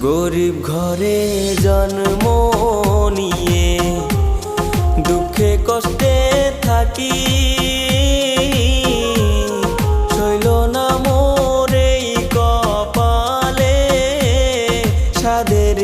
গরিব ঘরে জন্ম নিয়ে দুঃখে কষ্টে থাকি, সইল না মোর এই কপালে সাধের